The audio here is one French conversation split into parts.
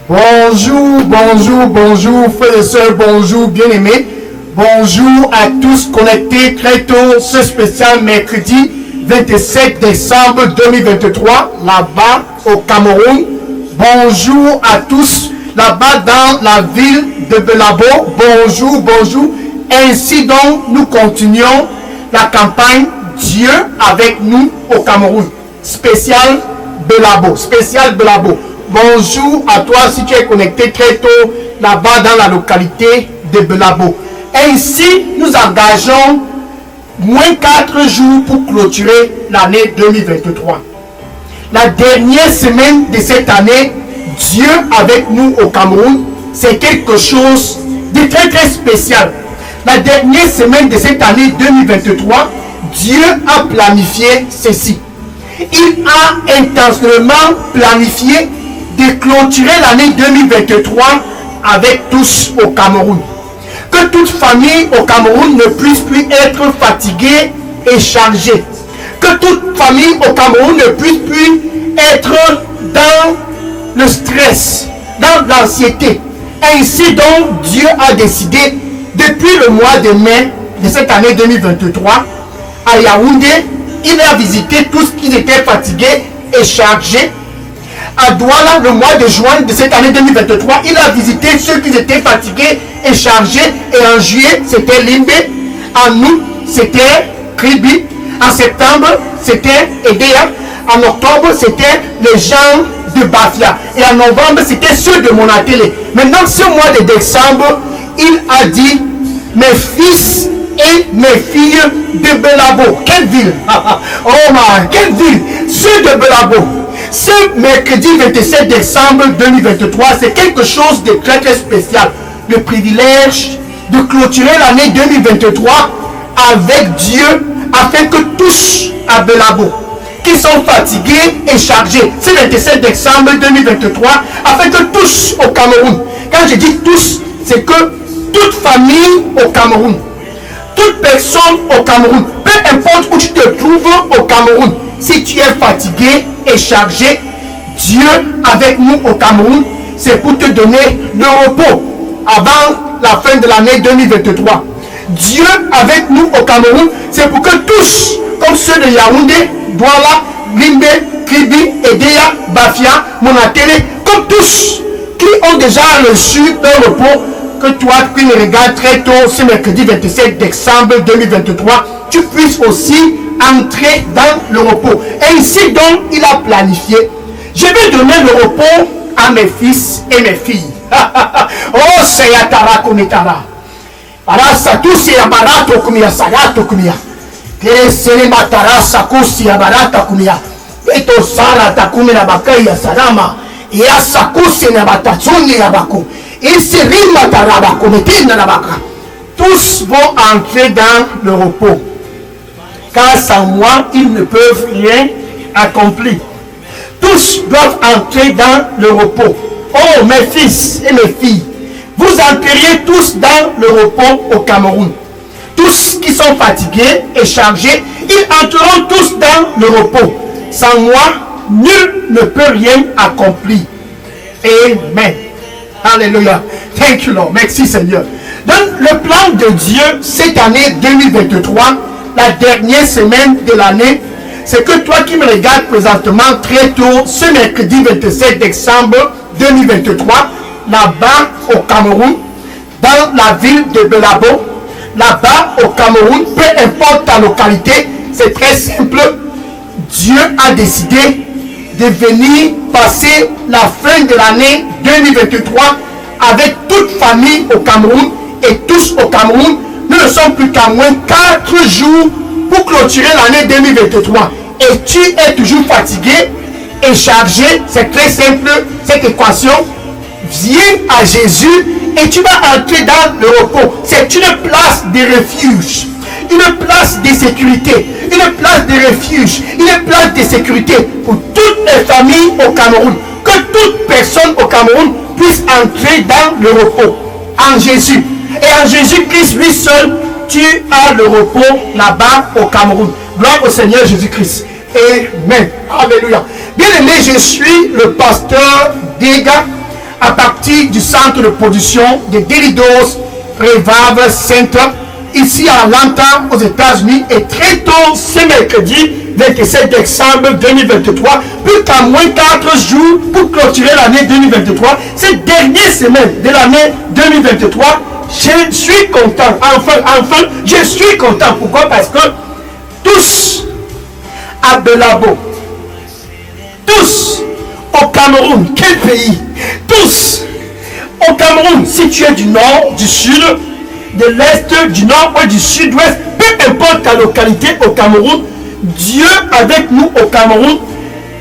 Bonjour, bonjour, bonjour, frères et sœurs, bonjour, bien-aimés. Bonjour à tous connectés très tôt, ce spécial mercredi 27 décembre 2023, là-bas au Cameroun. Bonjour à tous, là-bas dans la ville de Belabo. Bonjour, bonjour. Ainsi donc, nous continuons la campagne Dieu avec nous au Cameroun. Spécial Belabo, spécial Belabo. Bonjour à toi si tu es connecté très tôt là-bas dans la localité de Belabo. Ainsi, nous engageons moins 4 jours pour clôturer l'année 2023. La dernière semaine de cette année, Dieu avec nous au Cameroun, c'est quelque chose de très très spécial. La dernière semaine de cette année 2023, Dieu a planifié ceci. Il a intentionnellement planifié de clôturer l'année 2023 avec tous au Cameroun. Que toute famille au Cameroun ne puisse plus être fatiguée et chargée. Que toute famille au Cameroun ne puisse plus être dans le stress, dans l'anxiété. Ainsi donc, Dieu a décidé, depuis le mois de mai de cette année 2023, à Yaoundé, il a visité tous qui étaient fatigués et chargés. À Douala, le mois de juin de cette année 2023, il a visité ceux qui étaient fatigués et chargés. Et en juillet, c'était Limbe. En août, c'était Kribi. En septembre, c'était Edea. En octobre, c'était les gens de Bafia. Et en novembre, c'était ceux de Monatélé. Maintenant, ce mois de décembre, il a dit, mes fils et mes filles de Belabo. Quelle ville! Oh my, quelle ville! Ceux de Belabo. Ce mercredi 27 décembre 2023, c'est quelque chose de très très spécial. Le privilège de clôturer l'année 2023 avec Dieu, afin que tous à Belabo, qui sont fatigués et chargés, c'est le 27 décembre 2023, afin que tous au Cameroun, quand je dis tous, c'est que toute famille au Cameroun, toute personne au Cameroun, peu importe où tu te trouves au Cameroun, si tu es fatigué et chargé, Dieu avec nous au Cameroun, c'est pour te donner le repos avant la fin de l'année 2023. Dieu avec nous au Cameroun, c'est pour que tous, comme ceux de Yaoundé, Douala, Limbe, Kribi, Edea, Bafia, Monatélé, comme tous qui ont déjà reçu leur repos, que toi qui me regardes très tôt ce mercredi 27 décembre 2023, tu puisses aussi entrer dans le repos. Et ici donc, il a planifié. Je vais donner le repos à mes fils et mes filles. Oh, c'est Yatara Komitara. Arasa tusi ya barato kumia sagato kumia. Kere matara sakusi ya barata kumia. Eto sara takumi na bakai ya salama. Ya sakusi na batatsuni ya baku. Isirima taraba komitina na baka. Tous vont entrer dans le repos. Car sans moi, ils ne peuvent rien accomplir. Tous doivent entrer dans le repos. Oh, mes fils et mes filles, vous entreriez tous dans le repos au Cameroun. Tous qui sont fatigués et chargés, ils entreront tous dans le repos. Sans moi, nul ne peut rien accomplir. Amen. Alléluia. Thank you, Lord. Merci, Seigneur. Donc, le plan de Dieu, cette année 2023, la dernière semaine de l'année, c'est que toi qui me regardes présentement très tôt, ce mercredi 27 décembre 2023, là-bas au Cameroun, dans la ville de Belabo, là-bas au Cameroun, peu importe ta localité, c'est très simple. Dieu a décidé de venir passer la fin de l'année 2023 avec toute famille au Cameroun et tous au Cameroun. Nous ne sommes plus qu'à moins 4 jours pour clôturer l'année 2023. Et tu es toujours fatigué et chargé. C'est très simple cette équation. Viens à Jésus et tu vas entrer dans le repos. C'est une place de refuge, une place de sécurité, une place de refuge, une place de sécurité pour toutes les familles au Cameroun. Que toute personne au Cameroun puisse entrer dans le repos en Jésus. Et en Jésus-Christ, lui seul, tu as le repos là-bas au Cameroun. Gloire au Seigneur Jésus-Christ. Amen. Alléluia. Bien aimé, je suis le pasteur Dega à partir du centre de production de Delidos Revival Center, ici à Atlanta, aux États-Unis, et très tôt ce mercredi 27 décembre 2023, plus qu'à moins 4 jours pour clôturer l'année 2023, cette dernière semaine de l'année 2023, je suis content. Enfin, je suis content. Pourquoi? Parce que tous à Belabo, tous au Cameroun, quel pays? Tous au Cameroun, si tu es du nord, du sud, de l'est, du nord ou du sud-ouest, peu importe ta localité au Cameroun, Dieu avec nous au Cameroun,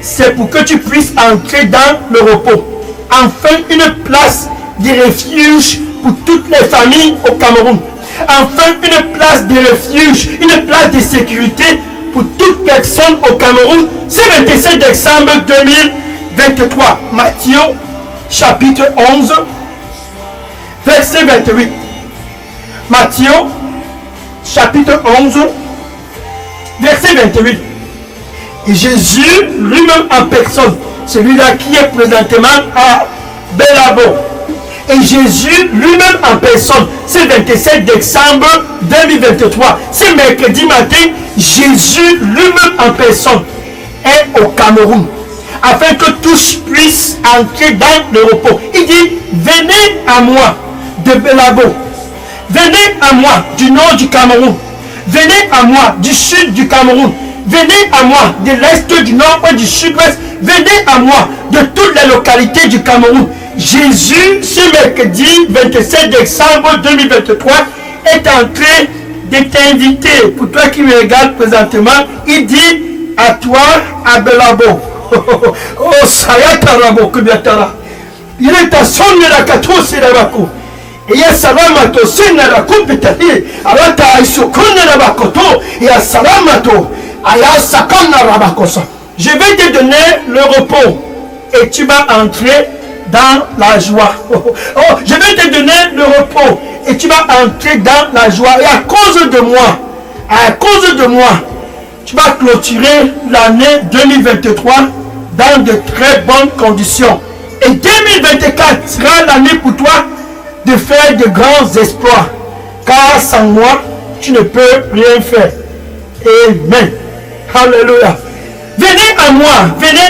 c'est pour que tu puisses entrer dans le repos. Enfin, une place de refuge pour toutes les familles au Cameroun. Enfin, une place de refuge, une place de sécurité pour toute personne au Cameroun. C'est le 27 décembre 2023. Matthieu, chapitre 11, verset 28. Matthieu, chapitre 11, verset 28. Et Jésus lui-même en personne, celui-là qui est présentement à Belabo. Et Jésus lui-même en personne, c'est 27 décembre 2023. C'est mercredi matin, Jésus lui-même en personne est au Cameroun, afin que tous puissent entrer dans le repos. Il dit, venez à moi de Belabo. Venez à moi du nord du Cameroun. Venez à moi du sud du Cameroun. Venez à moi de l'est, du nord ou du sud-ouest. Venez à moi de toutes les localités du Cameroun. Jésus, ce mercredi 27 décembre 2023, est en train de t'inviter. Pour toi qui me regardes présentement, il dit à toi, à Belabo. Oh, Sayatarabo, Kubiatara. Il est à son Nakato Sirabako. Et ya salamato senara kumpitali alata isukuna rabakoto et ya salamato aya sakana rabakosa. Je vais te donner le repos et tu vas entrer dans la joie. Je vais te donner le repos et tu vas entrer dans la joie. Et à cause de moi, tu vas clôturer l'année 2023 dans de très bonnes conditions. Et 2024 sera l'année pour toi de faire de grands exploits, car sans moi, tu ne peux rien faire. Amen. Alléluia. Venez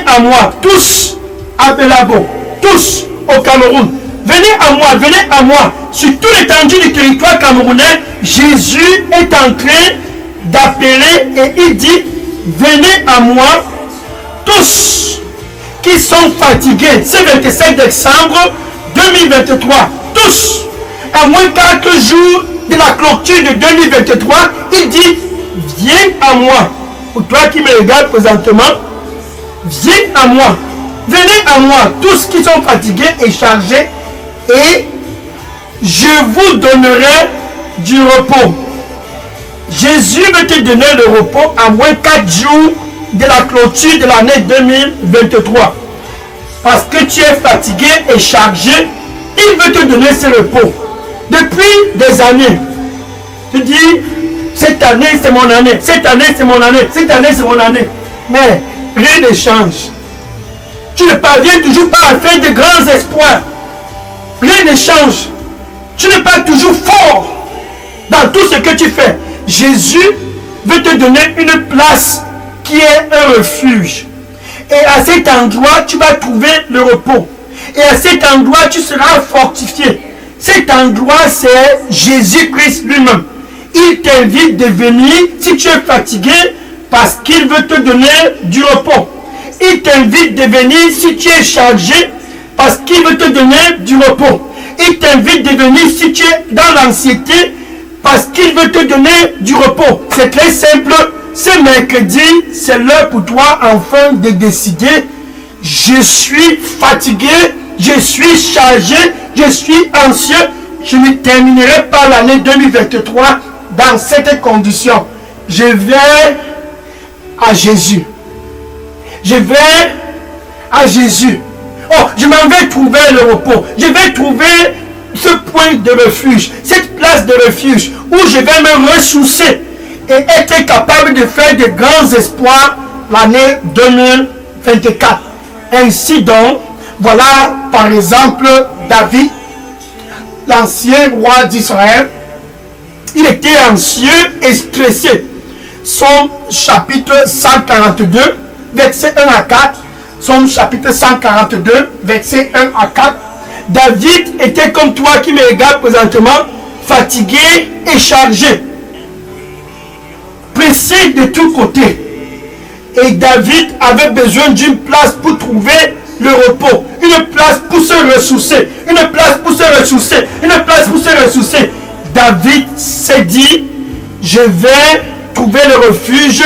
à moi, tous à Belabo, tous au Cameroun. Venez à moi, sur tout l'étendue du territoire camerounais. Jésus est en train d'appeler et il dit, venez à moi, tous qui sont fatigués. C'est le 27 décembre 2023. Tous, à moins 4 jours de la clôture de 2023, il dit, viens à moi. Pour toi qui me regardes présentement, viens à moi. Venez à moi, tous qui sont fatigués et chargés, et je vous donnerai du repos. Jésus veut te donner le repos à moins 4 jours de la clôture de l'année 2023. Parce que tu es fatigué et chargé, il veut te donner ce repos. Depuis des années, tu dis, cette année c'est mon année, cette année c'est mon année, cette année c'est mon année. Mais rien ne change. Tu ne parviens toujours pas à faire de grands espoirs. Rien ne change. Tu n'es pas toujours fort dans tout ce que tu fais. Jésus veut te donner une place qui est un refuge. Et à cet endroit, tu vas trouver le repos. Et à cet endroit, tu seras fortifié. Cet endroit, c'est Jésus-Christ lui-même. Il t'invite de venir si tu es fatigué parce qu'il veut te donner du repos. Il t'invite de venir si tu es chargé parce qu'il veut te donner du repos. Il t'invite de venir si tu es dans l'anxiété parce qu'il veut te donner du repos. C'est très simple. Ce mercredi, c'est l'heure pour toi enfin de décider. Je suis fatigué, je suis chargé, je suis anxieux. Je ne terminerai pas l'année 2023 dans cette condition. Je vais à Jésus. Je vais à Jésus. Oh, je m'en vais trouver le repos. Je vais trouver ce point de refuge, cette place de refuge où je vais me ressourcer et être capable de faire de grands espoirs l'année 2024. Ainsi donc, Voilà par exemple David, l'ancien roi d'Israël. Il était anxieux et stressé. Somme chapitre 142, versets 1 à 4. Somme chapitre 142, versets 1 à 4. David était comme toi qui me regarde présentement, fatigué et chargé, pressé de tous côtés. Et David avait besoin d'une place pour trouver le repos, une place pour se ressourcer, une place pour se ressourcer, une place pour se ressourcer. David s'est dit, je vais trouver le refuge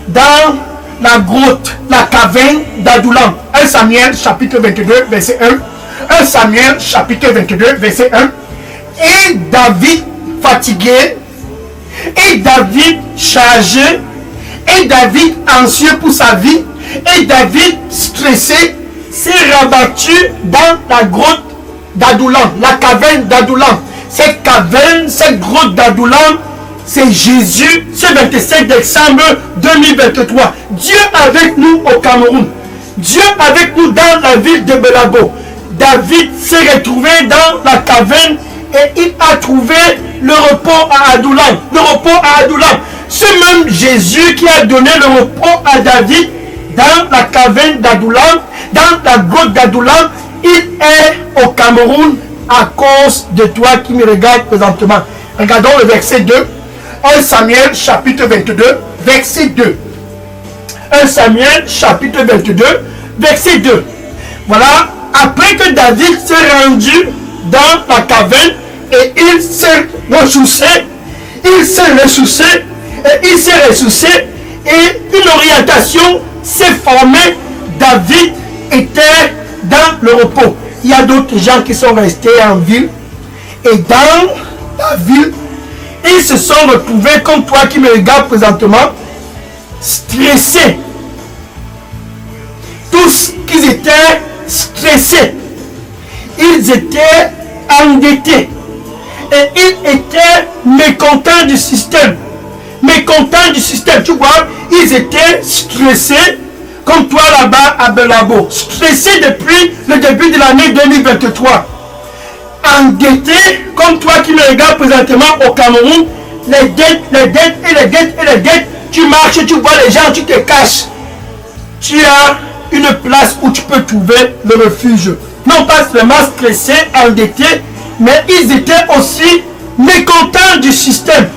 dans la grotte, la caverne d'Adullam. 1 Samuel chapitre 22 verset 1. 1 Samuel chapitre 22 verset 1. Et David fatigué, et David chargé, et David anxieux pour sa vie, et David stressé, s'est rabattu dans la grotte d'Adullam, la caverne d'Adullam. Cette caverne, cette grotte d'Adullam, c'est Jésus, ce 27 décembre 2023. Dieu avec nous au Cameroun. Dieu avec nous dans la ville de Belabo. David s'est retrouvé dans la caverne et il a trouvé le repos à Adullam. Le repos à Adullam. Ce même Jésus qui a donné le repos à David dans la caverne d'Adullam, dans la grotte d'Adullam, il est au Cameroun à cause de toi qui me regarde présentement. Regardons le verset 2. 1 Samuel chapitre 22, verset 2. 1 Samuel chapitre 22, verset 2. Voilà, après que David s'est rendu dans la caverne et il s'est ressourcé, et une orientation s'est formée. David était dans le repos. Il y a d'autres gens qui sont restés en ville et dans la ville, ils se sont retrouvés comme toi qui me regardes présentement, stressés. Tous qu'ils étaient stressés. Ils étaient endettés. Et ils étaient mécontents du système. Mécontents du système. Tu vois, ils étaient stressés comme toi là-bas à Belabo. Stressés depuis le début de l'année 2023. Endettés comme toi qui me regardes présentement au Cameroun. Les dettes. Tu marches, tu vois les gens, tu te caches. Tu as une place où tu peux trouver le refuge. Non pas seulement stressés, endettés, mais ils étaient aussi mécontents du système.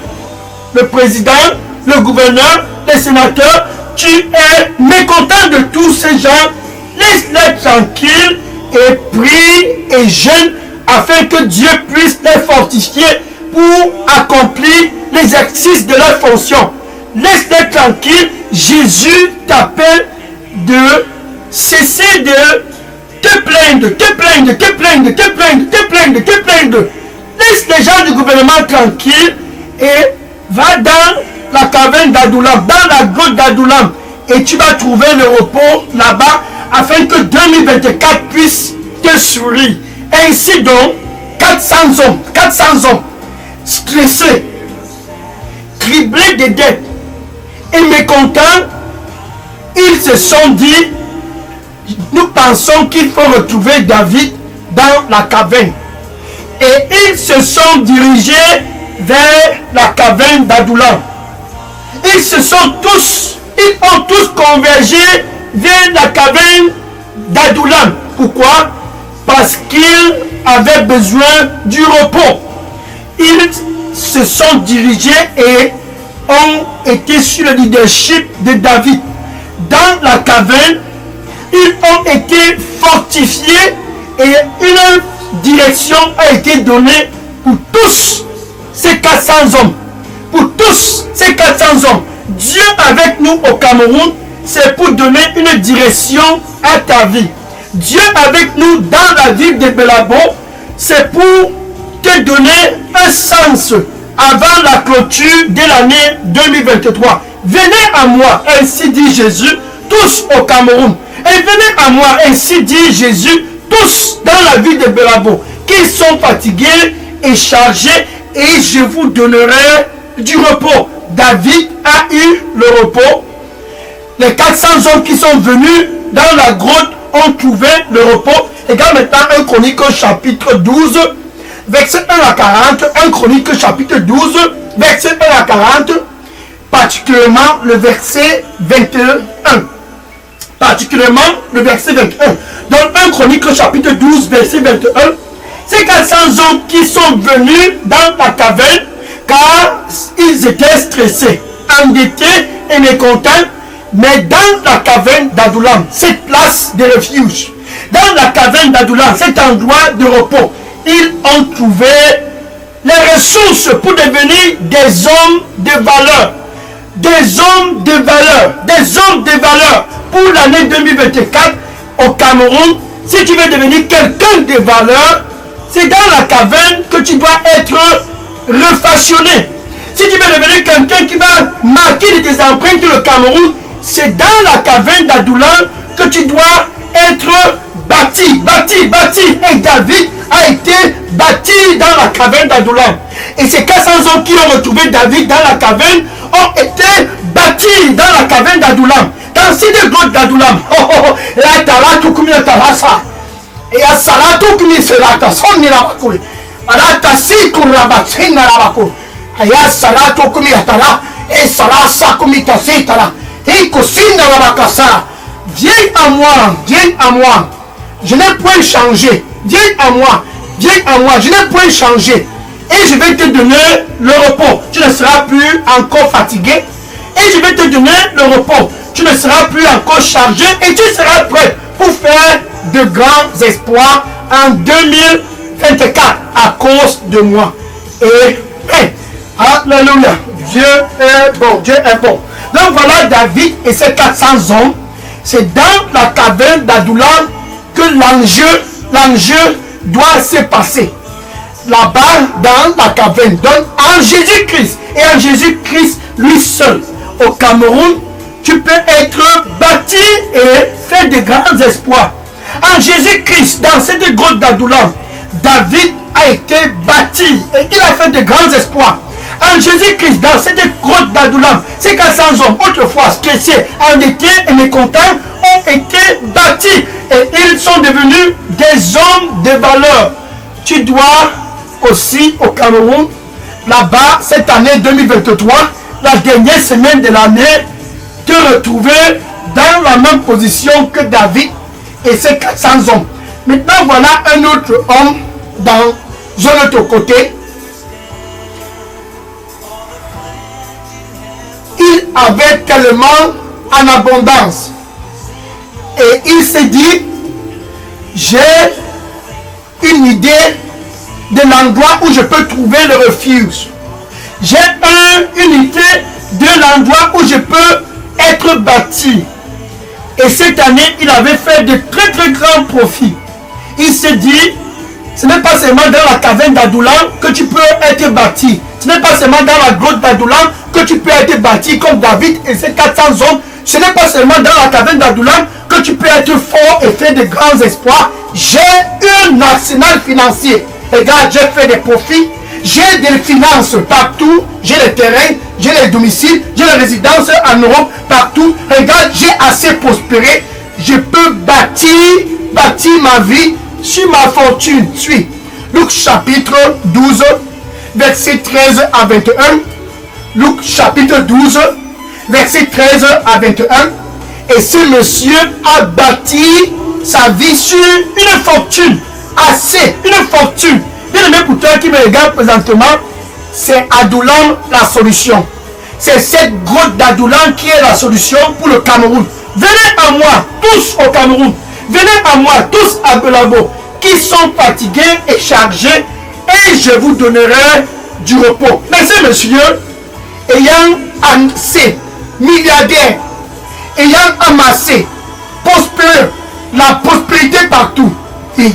Le président, le gouverneur, les sénateurs, tu es mécontent de tous ces gens. Laisse-les tranquilles et prie et jeûne afin que Dieu puisse les fortifier pour accomplir l'exercice de leur fonction. Laisse-les tranquilles. Jésus t'appelle de cesser de te plaindre. Laisse les gens du gouvernement tranquilles et va dans la caverne d'Adullam, dans la grotte d'Adullam, et tu vas trouver le repos là-bas afin que 2024 puisse te sourire. Ainsi donc, 400 hommes stressés, criblés de dettes et mécontents, ils se sont dit, nous pensons qu'il faut retrouver David dans la caverne. Et ils se sont dirigés vers la caverne d'Adullam. Ils ont tous convergé vers la caverne d'Adullam. Pourquoi? Parce qu'ils avaient besoin du repos. Ils se sont dirigés et ont été sous le leadership de David. Dans la caverne, ils ont été fortifiés et une direction a été donnée pour tous ces 400 hommes. Pour tous ces 400 hommes. Dieu avec nous au Cameroun, c'est pour donner une direction à ta vie. Dieu avec nous dans la ville de Belabo, c'est pour te donner un sens avant la clôture de l'année 2023. Venez à moi, ainsi dit Jésus, tous au Cameroun. Et venez à moi, ainsi dit Jésus, tous dans la ville de Belabo, qui sont fatigués et chargés, et je vous donnerai du repos. David a eu le repos. Les 400 hommes qui sont venus dans la grotte ont trouvé le repos. Regarde maintenant 1 Chronique chapitre 12, verset 1 à 40. 1 Chronique chapitre 12, verset 1 à 40. Particulièrement le verset 21. Particulièrement le verset 21. Dans 1 Chronique chapitre 12, verset 21, c'est 400 hommes qui sont venus dans la caverne car ils étaient stressés, endettés et mécontents, mais dans la caverne d'Adullam, cette place de refuge, dans la caverne d'Adullam, cet endroit de repos, ils ont trouvé les ressources pour devenir des hommes de valeur. Des hommes de valeur, des hommes de valeur pour l'année 2024 au Cameroun. Si tu veux devenir quelqu'un de valeur, c'est dans la caverne que tu dois être refactionné. Si tu veux devenir quelqu'un qui va marquer des empreintes le Cameroun, c'est dans la caverne d'Adullam que tu dois être bâti. Et David a été bâti dans la caverne d'Adullam. Et ces 400 hommes qui ont retrouvé David dans la caverne ont été bâtis dans la caverne d'Adullam. Dans ces deux grottes d'Adullam. Là, t'as tout comme t'as ça. Et à Salatu qui sera ta son ni la bakule. Alata si kurabatsin na la bakule. Aya Salatu comme t'as et Salasa comme t'as tara. Et cosine la bakasa. Viens à moi. Je n'ai point changé. Viens à moi, je n'ai point changé. Et je vais te donner le repos. Tu ne seras plus encore fatigué. Et je vais te donner le repos. Tu ne seras plus encore chargé. Et tu seras prêt pour faire de grands espoirs en 2024 à cause de moi. Et, alléluia. Dieu est bon. Donc voilà David et ses 400 hommes. C'est dans la caverne d'Adullam que l'enjeu doit se passer. Là-bas, dans la caverne, donc en Jésus-Christ, et en Jésus-Christ lui seul. Au Cameroun, tu peux être bâti et faire de grands espoirs. En Jésus-Christ, dans cette grotte d'Adullam, David a été bâti et il a fait de grands espoirs. En Jésus-Christ, dans cette grotte d'Adullam, ces 400 hommes, autrefois stressés, endettés et mécontents, ont été bâtis et ils sont devenus des hommes de valeur. Tu dois aussi au Cameroun, là-bas, cette année 2023, la dernière semaine de l'année, te retrouver dans la même position que David et ses 400 hommes. Maintenant, voilà un autre homme dans un autre côté. Il avait tellement en abondance. Et il s'est dit, j'ai une idée de l'endroit où je peux trouver le refuge. J'ai une idée de l'endroit où je peux être bâti. Et cette année, il avait fait de très très grands profits. Il s'est dit, ce n'est pas seulement dans la caverne d'Adullam que tu peux être bâti. Ce n'est pas seulement dans la grotte d'Adullam que tu peux être bâti comme David et ses 400 hommes. Ce n'est pas seulement dans la caverne d'Adullam que tu peux être fort et faire de grands espoirs. J'ai un arsenal financier. Regarde, j'ai fait des profits. J'ai des finances partout. J'ai les terrains, j'ai les domiciles, j'ai les résidences en Europe, partout. Regarde, j'ai assez prospéré. Je peux bâtir ma vie sur ma fortune. Suis. Luc chapitre 12, verset 13 à 21. Luc chapitre 12, verset 13 à 21. Et ce monsieur a bâti sa vie sur une fortune. Une fortune. Bien aimé pour toi qui me regarde présentement, c'est Adullam la solution. C'est cette grotte d'Adullam qui est la solution pour le Cameroun. Venez à moi, tous au Cameroun. Venez à moi, tous à Belabo, qui sont fatigués et chargés, et je vous donnerai du repos. Mais ces messieurs, ayant assez, milliardaires, ayant amassé, prospéreux, la prospérité partout, et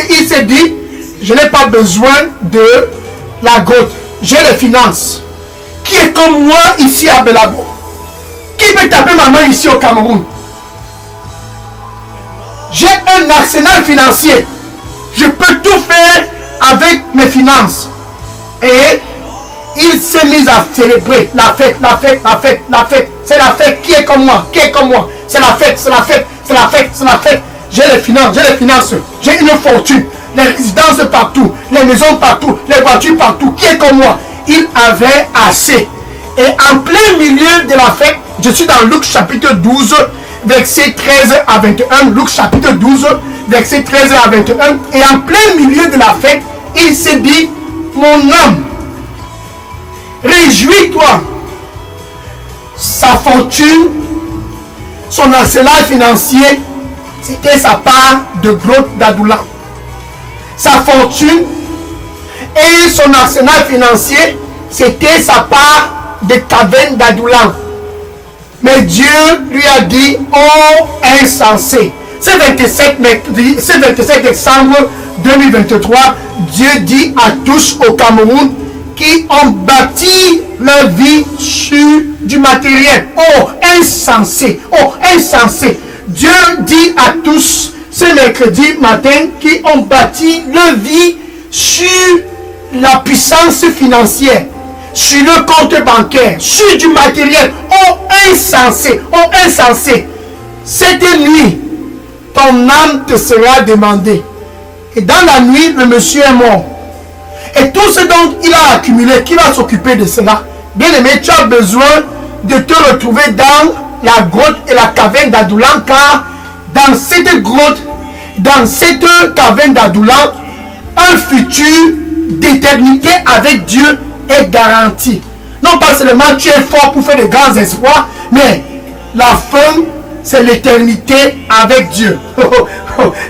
il s'est dit, je n'ai pas besoin de la grotte, j'ai les finances. Qui est comme moi ici à Belabo? Qui peut taper ma main ici au Cameroun? J'ai un arsenal financier. Je peux tout faire avec mes finances. Et il s'est mis à célébrer la fête. C'est la fête. Qui est comme moi? C'est la fête. j'ai les finances, j'ai une fortune, les résidences partout, les maisons partout, les voitures partout, qui est comme moi. Il avait assez. Et en plein milieu de la fête, je suis dans Luc chapitre 12, verset 13 à 21. Luc chapitre 12, verset 13 à 21. Et en plein milieu de la fête, il s'est dit, mon âme, réjouis-toi. Sa fortune, son arsenal financier, c'était sa part de grotte d'Adoulam. Sa fortune et son arsenal financier, c'était sa part de caverne d'Adoulam. Mais Dieu lui a dit, oh insensé. C'est 27 décembre 2023, Dieu dit à tous au Cameroun qui ont bâti leur vie sur du matériel. Oh insensé, oh insensé. Dieu dit à tous ce mercredi matin qui ont bâti leur vie sur la puissance financière, sur le compte bancaire, sur du matériel. Oh insensé, oh insensé. Cette nuit, ton âme te sera demandée. Et dans la nuit, le monsieur est mort. Et tout ce dont il a accumulé, qui va s'occuper de cela? Bien aimé, tu as besoin de te retrouver dans la grotte et la caverne d'Adoulam, car dans cette grotte, dans cette caverne d'Adoulam, un futur d'éternité avec Dieu est garanti. Non pas seulement tu es fort pour faire de grands espoirs, mais la fin, c'est l'éternité avec Dieu.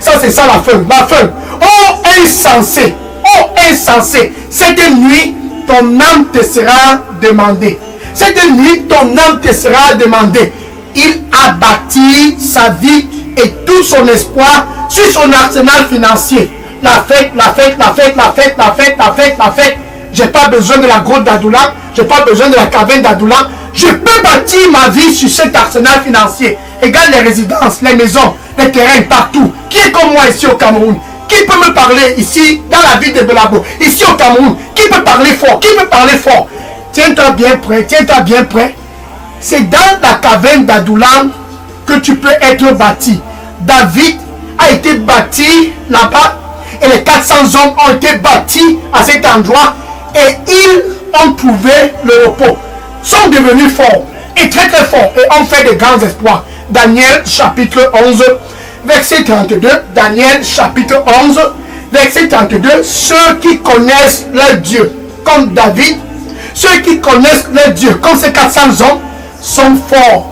Ça, c'est ça la fin. La fin. Oh insensé, oh insensé. Cette nuit, ton âme te sera demandée. Cette nuit, ton âme te sera demandée. Il a bâti sa vie et tout son espoir sur son arsenal financier. La fête, la fête, la fête, la fête, la fête, la fête, la fête. J'ai pas besoin de la grotte d'Adoulam. J'ai pas besoin de la caverne d'Adoulam. Je peux bâtir ma vie sur cet arsenal financier. Égale les résidences, les maisons, les terrains, partout. Qui est comme moi ici au Cameroun? Qui peut me parler ici, dans la ville de Belabo, ici au Cameroun? Qui peut parler fort? Qui peut parler fort? Tiens-toi bien prêt, tiens-toi bien prêt. C'est dans la caverne d'Adoulam que tu peux être bâti. David a été bâti là-bas et les 400 hommes ont été bâtis à cet endroit et ils ont trouvé le repos. Sont devenus forts et très très forts et ont fait de grands espoirs. Daniel chapitre 11, verset 32. Daniel chapitre 11, verset 32. Ceux qui connaissent leur Dieu, comme David, ceux qui connaissent leur Dieu, comme ces 400 hommes, sont forts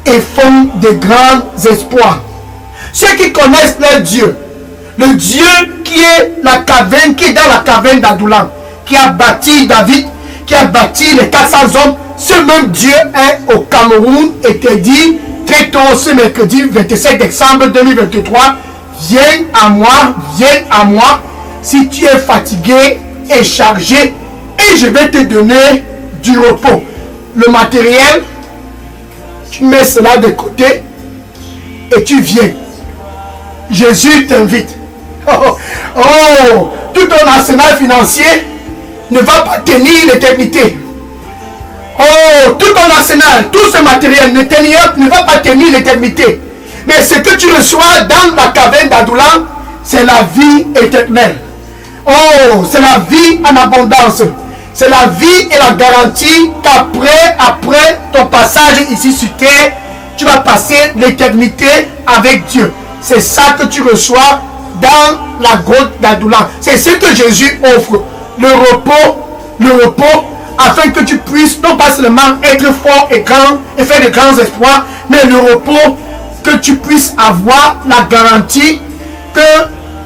et font de grands espoirs. Ceux qui connaissent leur Dieu, le Dieu qui est la caverne, qui est dans la caverne d'Adoulam, qui a bâti David, qui a bâti les 400 hommes, ce même Dieu est au Cameroun et te dit très tôt ce mercredi 27 décembre 2023, viens à moi, si tu es fatigué et chargé, et je vais te donner du repos. Le matériel, tu mets cela de côté et tu viens. Jésus t'invite. Tout ton arsenal financier ne va pas tenir l'éternité. Tout ton arsenal, tout ce matériel ne va pas tenir l'éternité. Mais ce que tu reçois dans la caverne d'Adoulam, c'est la vie éternelle. C'est la vie en abondance. C'est la vie et la garantie qu'après ton passage ici sur terre, tu vas passer l'éternité avec Dieu. C'est ça que tu reçois dans la grotte d'Adoulam. C'est ce que Jésus offre. Le repos, afin que tu puisses non pas seulement être fort et grand et faire de grands espoirs, mais le repos, que tu puisses avoir la garantie que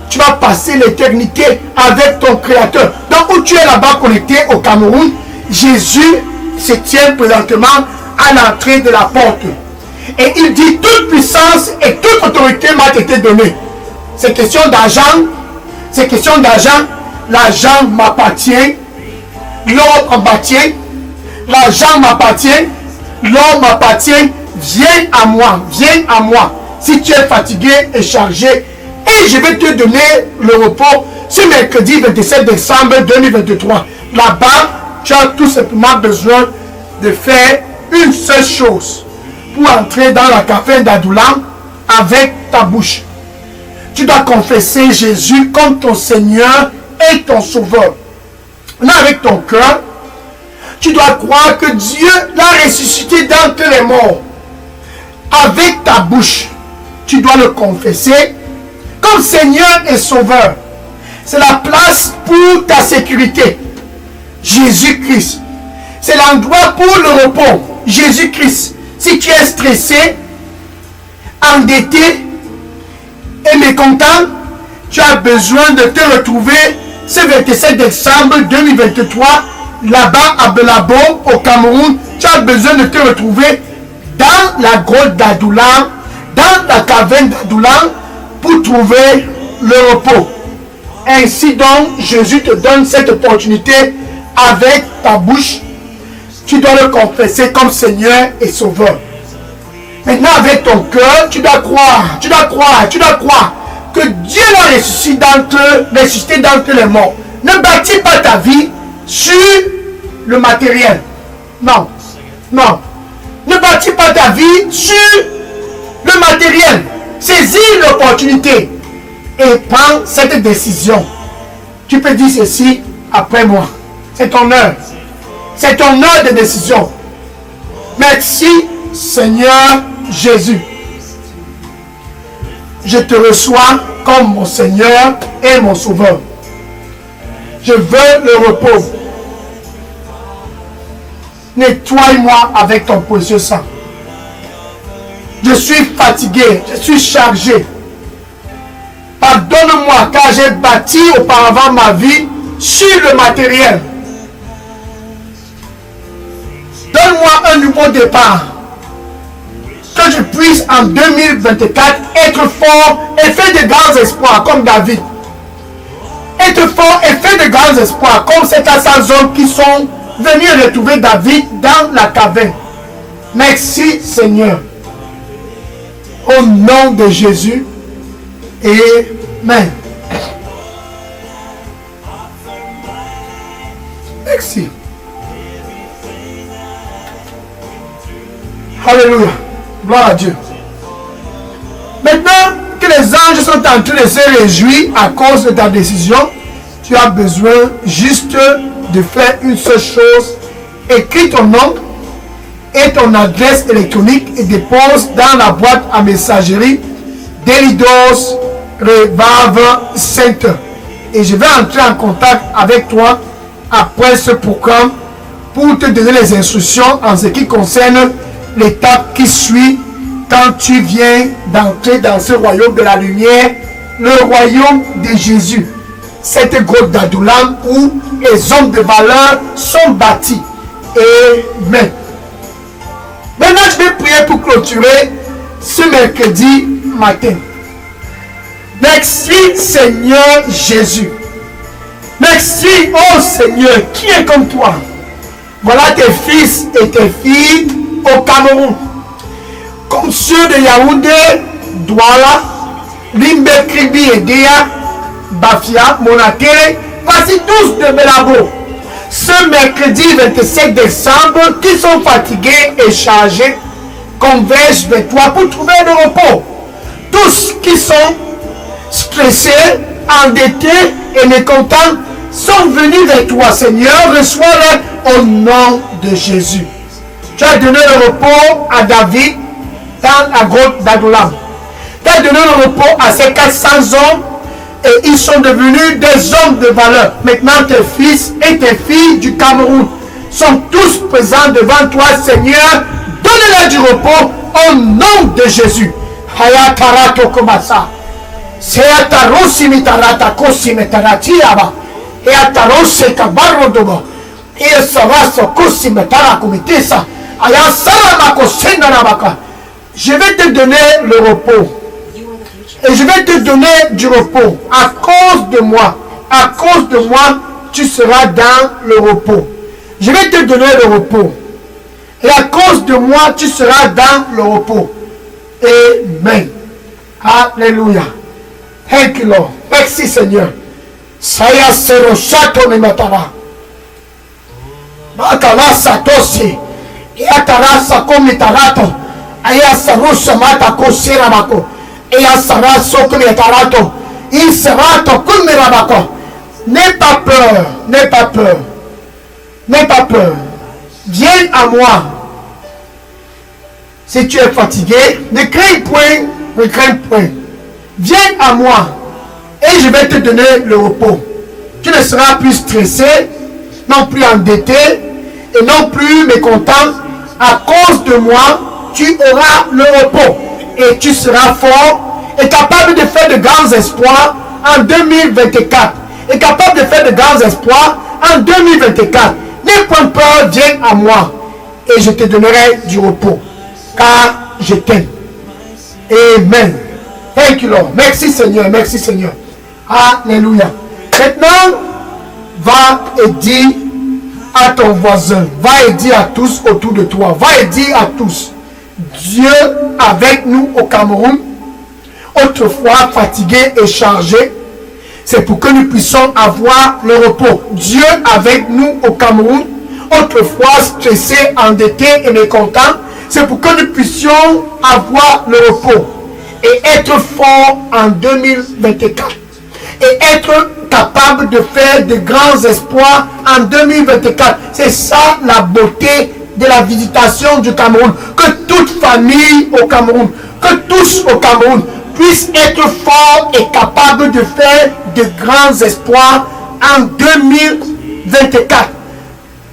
tu vas passer l'éternité avec ton Créateur. Donc où tu es là-bas connecté au Cameroun, Jésus se tient présentement à l'entrée de la porte. Et il dit, toute puissance et toute autorité m'a été donnée. C'est question d'argent, l'argent m'appartient, l'or m'appartient, l'argent m'appartient, l'or m'appartient, viens à moi, si tu es fatigué et chargé, et je vais te donner le repos ce mercredi 27 décembre 2023. Là-bas, tu as tout simplement besoin de faire une seule chose pour entrer dans la caverne d'Adoulam avec ta bouche, tu dois confesser Jésus comme ton Seigneur et ton Sauveur. Maintenant, avec ton cœur, tu dois croire que Dieu l'a ressuscité d'entre les morts. Avec ta bouche, tu dois le confesser comme Seigneur et Sauveur. C'est la place pour ta sécurité. Jésus-Christ. C'est l'endroit pour le repos. Jésus-Christ. Si tu es stressé, endetté et mécontent, tu as besoin de te retrouver ce 27 décembre 2023 là-bas à Belabo au Cameroun. Tu as besoin de te retrouver dans la grotte d'Adoulam, dans la caverne d'Adoulam pour trouver le repos. Ainsi donc, Jésus te donne cette opportunité avec ta bouche. Tu dois le confesser comme Seigneur et Sauveur. Maintenant, avec ton cœur, tu dois croire que Dieu l'a ressuscité d'entre les morts. Ne bâtis pas ta vie sur le matériel. Non. Ne bâtis pas ta vie sur le matériel. Saisis l'opportunité et prends cette décision. Tu peux dire ceci après moi. C'est ton heure. C'est ton heure de décision. Merci Seigneur Jésus. Je te reçois comme mon Seigneur et mon Sauveur. Je veux le repos. Nettoie-moi avec ton précieux sang. Je suis fatigué, je suis chargé. Pardonne-moi car j'ai bâti auparavant ma vie sur le matériel. Donne-moi un nouveau départ. Que je puisse en 2024 être fort et faire de grands espoirs comme David. Être fort et faire de grands espoirs comme ces 400 hommes qui sont venus retrouver David dans la caverne. Merci Seigneur. Au nom de Jésus. Amen. Merci. Alléluia. Gloire à Dieu. Maintenant que les anges sont en train de se réjouir à cause de ta décision, tu as besoin juste de faire une seule chose. Écris ton nom et ton adresse électronique et dépose dans la boîte à messagerie d'Elidos Revival Center. Et je vais entrer en contact avec toi après ce programme pour te donner les instructions en ce qui concerne l'étape qui suit quand tu viens d'entrer dans ce royaume de la lumière, le royaume de Jésus. Cette grotte d'Adoulam où les hommes de valeur sont bâtis. Amen. Maintenant, je vais prier pour clôturer ce mercredi matin. Merci Seigneur Jésus. Merci, oh Seigneur, qui est comme toi. Voilà tes fils et tes filles au Cameroun. Comme ceux de Yaoundé, Douala, Limbe Kribi et Déa, Bafia, Monakere, voici tous de Belabo. Ce mercredi 27 décembre, qui sont fatigués et chargés, convergent vers toi pour trouver le repos. Tous qui sont stressés, endettés et mécontents sont venus vers toi, Seigneur. Reçois-les au nom de Jésus. Tu as donné le repos à David dans la grotte d'Adoulam. Tu as donné le repos à ces 400 hommes et ils sont devenus des hommes de valeur. Maintenant, tes fils et tes filles du Cameroun sont tous présents devant toi, Seigneur. Donne-leur du repos au nom de Jésus. Hayatarato komasa. Seatarosi mitarata kosi metaratiaba. Eatarose kabarodobo. Easaraso kosi metarakumitesa. Ayasarama kosenda nabaka. Je vais te donner le repos. Et je vais te donner du repos. À cause de moi. À cause de moi, tu seras dans le repos. Je vais te donner le repos. Et à cause de moi, tu seras dans le repos. Amen. Alléluia. Thank you, Lord. Merci, Seigneur. Saya sero shato ni matara. Matara satosi. Yatara sako mitarato. Aya sarusa mata ko sera mako. Et Asara Sokumetarato. Il sera ton Kumerabako. N'aie pas peur. N'aie pas peur. N'aie pas peur. Viens à moi. Si tu es fatigué, ne crains point. Ne crains point. Viens à moi. Et je vais te donner le repos. Tu ne seras plus stressé, non plus endetté, et non plus mécontent. À cause de moi, tu auras le repos. Et tu seras fort et capable de faire de grands exploits en 2024. Et capable de faire de grands exploits en 2024. N'aie point peur, viens à moi. Et je te donnerai du repos. Car je t'aime. Amen. Thank you, Lord. Merci Seigneur, merci Seigneur. Alléluia. Maintenant, va et dis à ton voisin, va et dis à tous autour de toi, va et dis à tous, Dieu avec nous au Cameroun, autrefois fatigué et chargé, c'est pour que nous puissions avoir le repos. Dieu avec nous au Cameroun, autrefois stressé, endetté et mécontent, c'est pour que nous puissions avoir le repos et être forts en 2024 et être capable de faire de grands exploits en 2024. C'est ça la beauté de la visitation du Cameroun. Que toute famille au Cameroun, que tous au Cameroun puissent être forts et capables de faire de grands exploits en 2024.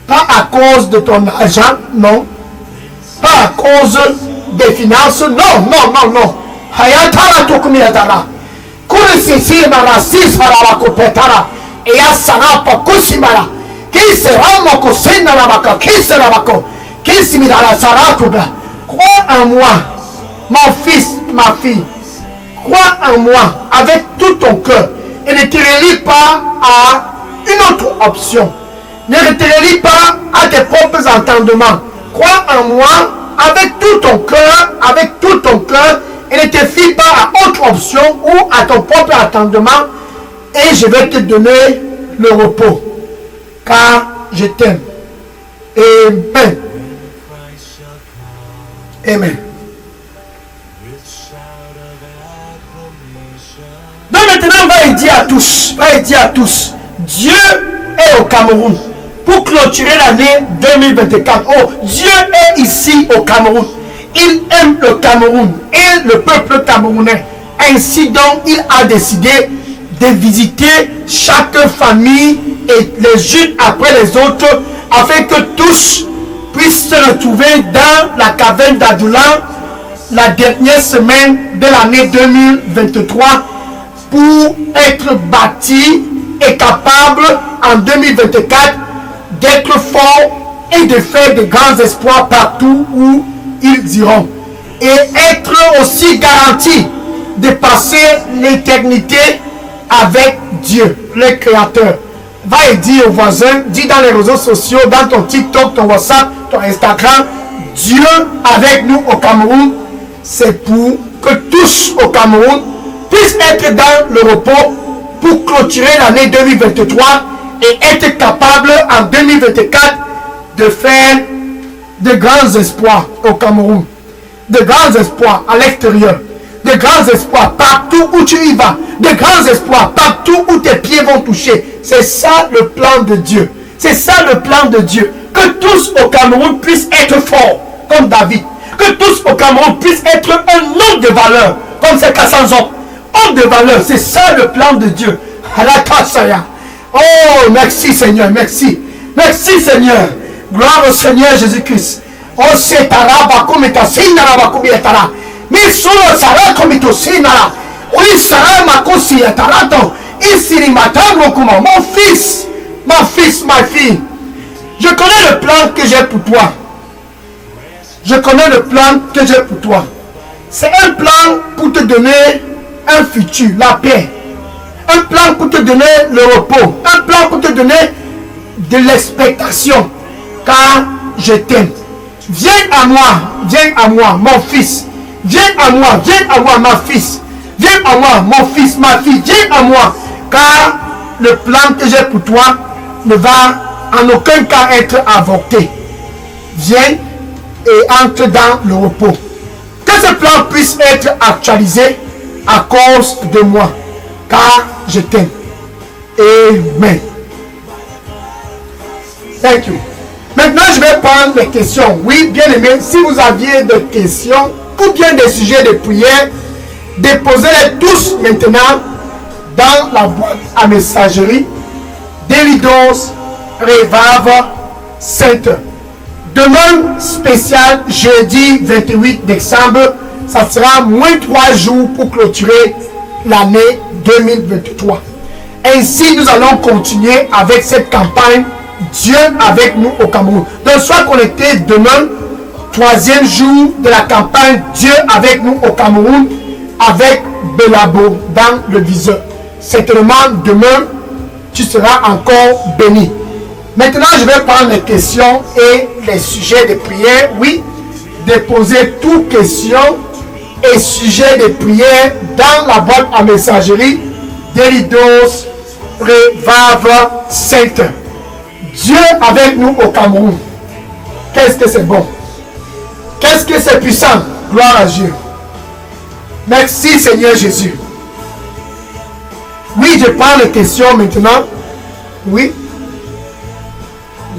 Pas à cause de ton argent, non. Pas à cause des finances, non, non, non, non. Hayatara tokumiyatara. Kurisisimara sisara kopetara. Eya sarapa kusimara. Kisera moko senara baka. Kisera bako. Kisimira sarakuga. Crois en moi, mon fils, ma fille. Crois en moi avec tout ton cœur. Et ne te relie pas à une autre option. Ne te relie pas à tes propres entendements. Crois en moi avec tout ton cœur, avec tout ton cœur, et ne te fie pas à autre option ou à ton propre entendement, et je vais te donner le repos, car je t'aime. Amen. Amen. Donc maintenant, va et dire à tous, Dieu est au Cameroun pour clôturer l'année 2024. Oh, Dieu est ici au Cameroun. Il aime le Cameroun et le peuple camerounais. Ainsi donc, il a décidé de visiter chaque famille et les unes après les autres, afin que tous puissent se retrouver dans la caverne d'Adoulan la dernière semaine de l'année 2023 pour être bâtis et capables en 2024 d'être forts et de faire de grands espoirs partout où ils iront, et être aussi garantis de passer l'éternité avec Dieu, le Créateur. Va et dis aux voisins, dis dans les réseaux sociaux, dans ton TikTok, ton WhatsApp, ton Instagram, Dieu avec nous au Cameroun, c'est pour que tous au Cameroun puissent être dans le repos pour clôturer l'année 2023 et être capables en 2024 de faire de grands espoirs au Cameroun, de grands espoirs à l'extérieur, de grands espoirs partout où tu y vas, de grands espoirs partout où tes pieds vont toucher. C'est ça le plan de Dieu. C'est ça le plan de Dieu. Que tous au Cameroun puissent être forts comme David. Que tous au Cameroun puissent être un homme de valeur comme ces 400 hommes. Homme de valeur, c'est ça le plan de Dieu. Oh, merci Seigneur, merci. Merci Seigneur. Gloire au Seigneur Jésus-Christ. Oh, c'est taraba comme ta sinara comme etara. Mais solo sara comme to sinara. Oui, sara makosi etarato. Ici matamo comme mon fils, ma fille. Je connais le plan que j'ai pour toi. Je connais le plan que j'ai pour toi. C'est un plan pour te donner un futur, la paix. Un plan pour te donner le repos. Un plan pour te donner de l'expectation. Car je t'aime. Viens à moi, mon fils. Viens à moi, ma fils. Viens à moi, mon fils, ma fille. Viens à moi. Car le plan que j'ai pour toi ne va en aucun cas être avorté. Viens et entre dans le repos. Que ce plan puisse être actualisé à cause de moi, car je t'aime. Amen. Thank you. Maintenant, je vais prendre les questions. Oui, bien aimé, si vous aviez des questions ou bien des sujets de prière, déposez-les tous maintenant dans la boîte à messagerie d'Elidos Revival Center. Demain spécial, jeudi 28 décembre, ça sera moins 3 jours pour clôturer l'année 2023. Ainsi, nous allons continuer avec cette campagne Dieu avec nous au Cameroun. Donc, sois connecté demain, 3e jour de la campagne Dieu avec nous au Cameroun, avec Belabo dans le viseur. Certainement, demain, tu seras encore béni. Maintenant, je vais prendre les questions et les sujets de prière. Oui, déposer toutes questions et sujets de prière dans la boîte à messagerie d'Elidos Revival Center. Dieu avec nous au Cameroun. Qu'est-ce que c'est bon? Qu'est-ce que c'est puissant? Gloire à Dieu. Merci Seigneur Jésus. Oui, je prends les questions maintenant. Oui.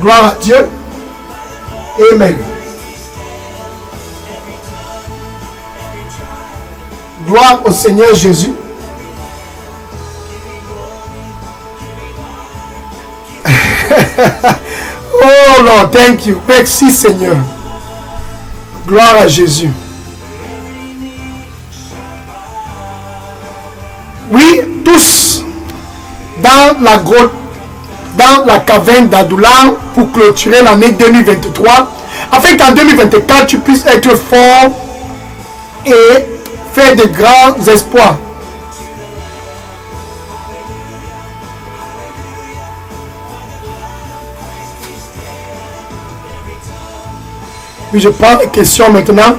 Gloire à Dieu. Amen. Gloire au Seigneur Jésus. Oh Lord, thank you. Merci Seigneur. Gloire à Jésus. Oui, tous dans la grotte, dans la caverne d'Adoulam pour clôturer l'année 2023, afin qu'en 2024 tu puisses être fort et faire de grands espoirs. Oui, je prends les questions maintenant.